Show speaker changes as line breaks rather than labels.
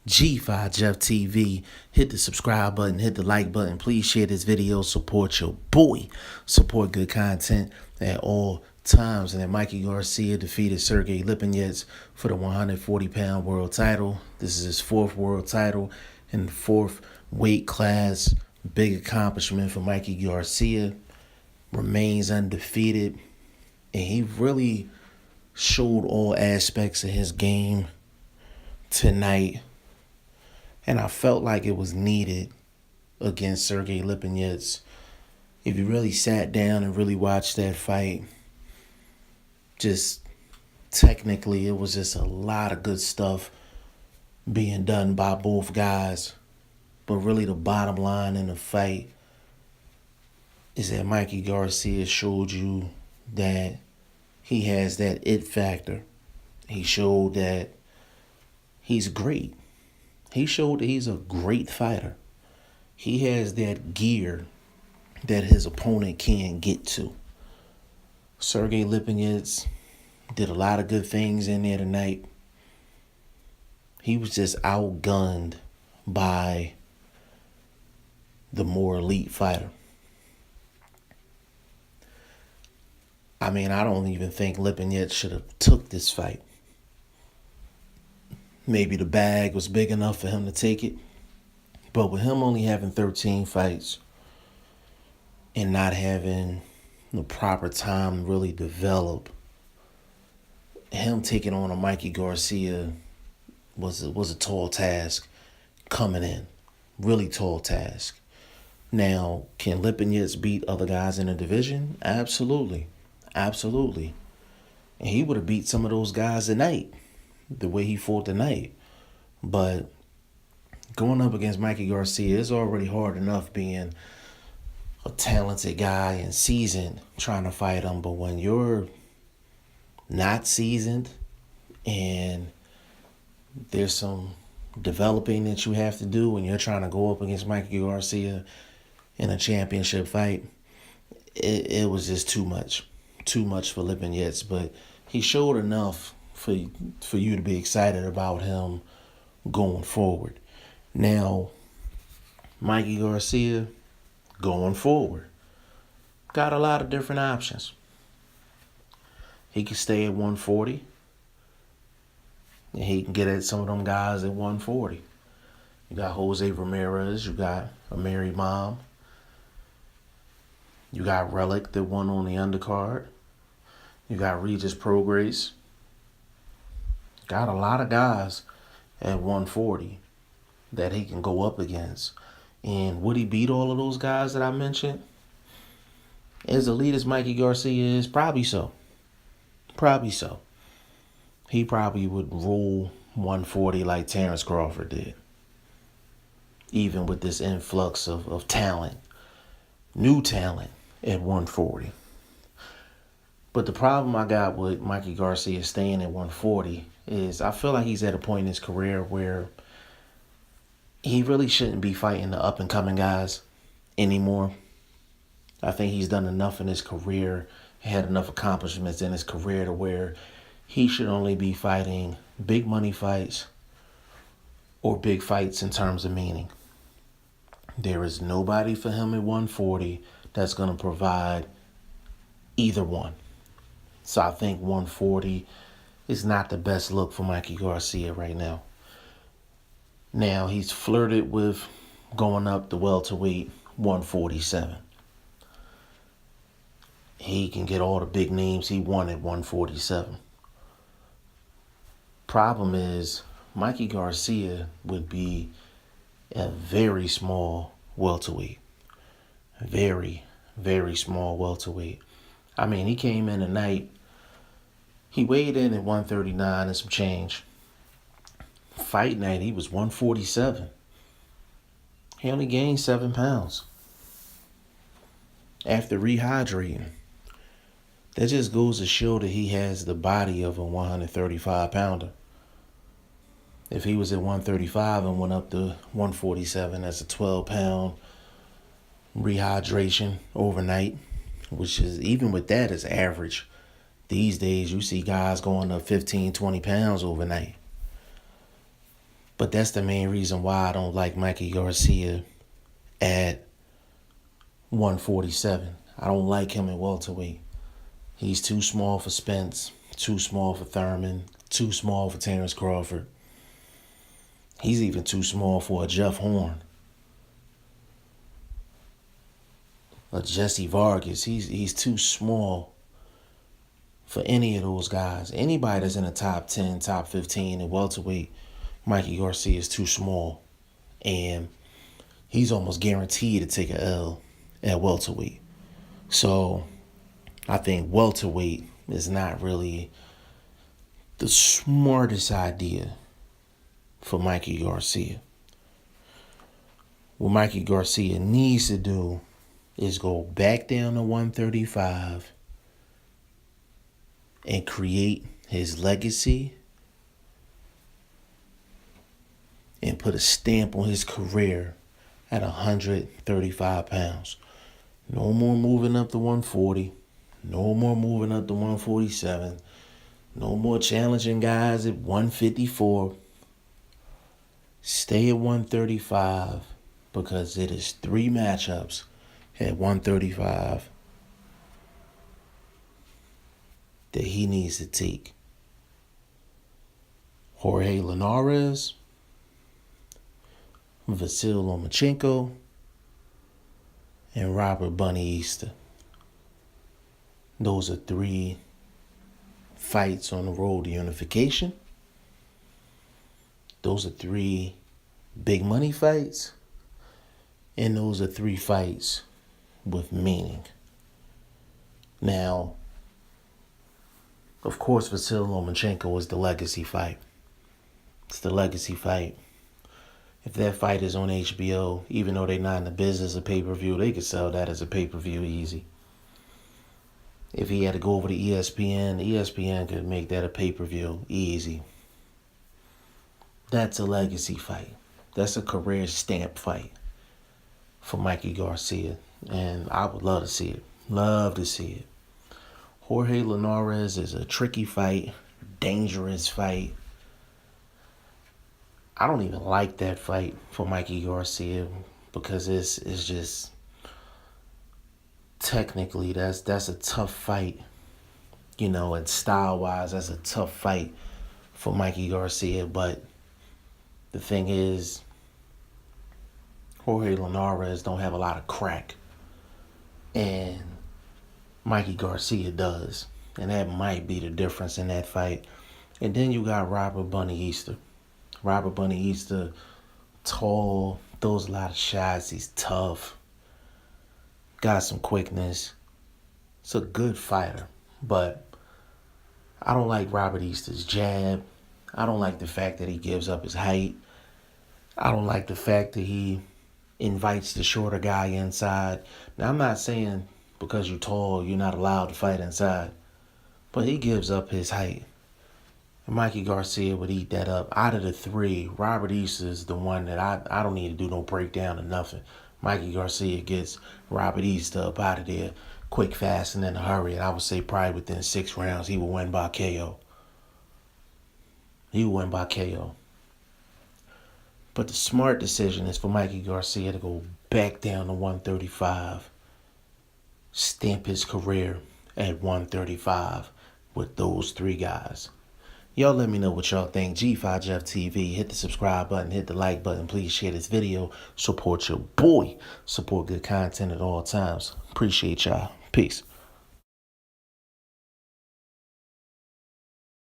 G5 Jeff TV. Hit the subscribe button, hit the like button. Please share this video. Support your boy. Support good content at all times. And then Mikey Garcia defeated Sergey Lipinets for the 140-pound world title. This is his fourth world title in the fourth weight class. Big accomplishment for Mikey Garcia. Remains undefeated. And he really showed all aspects of his game tonight. And I felt like it was needed against Sergey Lipinets. If you really sat down and really watched that fight, just technically it was just a lot of good stuff being done by both guys. But really the bottom line in the fight is that Mikey Garcia showed you that he has that it factor. He showed that he's great. He showed that he's a great fighter. He has that gear that his opponent can't get to. Sergey Lipinets did a lot of good things in there tonight. He was just outgunned by the more elite fighter. I mean, I don't even think Lipinets should have took this fight. Maybe the bag was big enough for him to take it. But with him only having 13 fights and not having the proper time to really develop, him taking on a Mikey Garcia was a tall task coming in. Really tall task. Now, can Lipinets beat other guys in the division? Absolutely. Absolutely. And he would have beat some of those guys tonight, the way he fought tonight. But going up against Mikey Garcia is already hard enough being a talented guy and seasoned trying to fight him. But when you're not seasoned and there's some developing that you have to do when you're trying to go up against Mikey Garcia in a championship fight, it was just too much. Too much for Lipinets, but he showed enough for you to be excited about him going forward. Now, Mikey Garcia going forward got a lot of different options. He can stay at 140, and he can get at some of them guys at 140. You got Jose Ramirez, you got a married mom, you got Relic that won on the undercard. You got Regis Prograis. Got a lot of guys at 140 that he can go up against. And would he beat all of those guys that I mentioned? As elite as Mikey Garcia is, probably so. Probably so. He probably would rule 140 like Terrence Crawford did. Even with this influx of talent. New talent at 140. But the problem I got with Mikey Garcia staying at 140 is I feel like he's at a point in his career where he really shouldn't be fighting the up-and-coming guys anymore. I think he's done enough in his career, had enough accomplishments in his career to where he should only be fighting big money fights or big fights in terms of meaning. There is nobody for him at 140 that's going to provide either one. So I think 140 is not the best look for Mikey Garcia right now. Now, he's flirted with going up the welterweight 147. He can get all the big names he won at 147. Problem is, Mikey Garcia would be a very small welterweight. Very, very small welterweight. I mean, he came in tonight. He weighed in at 139 and some change. Fight night, he was 147. He only gained 7 pounds after rehydrating. That just goes to show that he has the body of a 135-pounder. If he was at 135 and went up to 147, that's a 12-pound rehydration overnight, which is, even with that, is average. These days, you see guys going up 15, 20 pounds overnight. But that's the main reason why I don't like Mikey Garcia at 147. I don't like him at welterweight. He's too small for Spence, too small for Thurman, too small for Terrence Crawford. He's even too small for a Jeff Horn, a Jesse Vargas. He's too small for any of those guys. Anybody that's in the top 10, top 15 in welterweight, Mikey Garcia is too small. And he's almost guaranteed to take a L at welterweight. So I think welterweight is not really the smartest idea for Mikey Garcia. What Mikey Garcia needs to do is go back down to 135 and create his legacy and put a stamp on his career at 135 pounds. No more moving up to 140. No more moving up to 147. No more challenging guys at 154. Stay at 135 because it is 3 matchups at 135 that he needs to take. Jorge Linares, Vasyl Lomachenko, and Robert Bunny Easter. Those are 3 fights on the road to unification. Those are 3 big money fights. And those are 3 fights with meaning. Now, of course, Vasyl Lomachenko is the legacy fight. It's the legacy fight. If that fight is on HBO, even though they're not in the business of pay-per-view, they could sell that as a pay-per-view easy. If he had to go over to ESPN could make that a pay-per-view easy. That's a legacy fight. That's a career stamp fight for Mikey Garcia. And I would love to see it. Love to see it. Jorge Linares is a tricky fight, dangerous fight. I don't even like that fight for Mikey Garcia because it's just technically that's a tough fight, and style-wise that's a tough fight for Mikey Garcia. But the thing is, Jorge Linares don't have a lot of crack, and Mikey Garcia does, and that might be the difference in that fight. And then you got Robert Bunny Easter. Robert Bunny Easter, tall, throws a lot of shots. He's tough. Got some quickness. It's a good fighter. But I don't like Robert Easter's jab. I don't like the fact that he gives up his height. I don't like the fact that he invites the shorter guy inside. Now, I'm not saying because you're tall, you're not allowed to fight inside. But he gives up his height. Mikey Garcia would eat that up. Out of the 3, Robert Easter is the one that I don't need to do no breakdown or nothing. Mikey Garcia gets Robert Easter up out of there quick, fast, and in a hurry. And I would say probably within 6 rounds, he will win by KO. He will win by KO. But the smart decision is for Mikey Garcia to go back down to 135, stamp his career at 135 with those 3 guys. Y'all let me know what y'all think. G5 Jeff TV. Hit the subscribe button. Hit the like button. Please share this video. Support your boy. Support good content at all times. Appreciate y'all. Peace.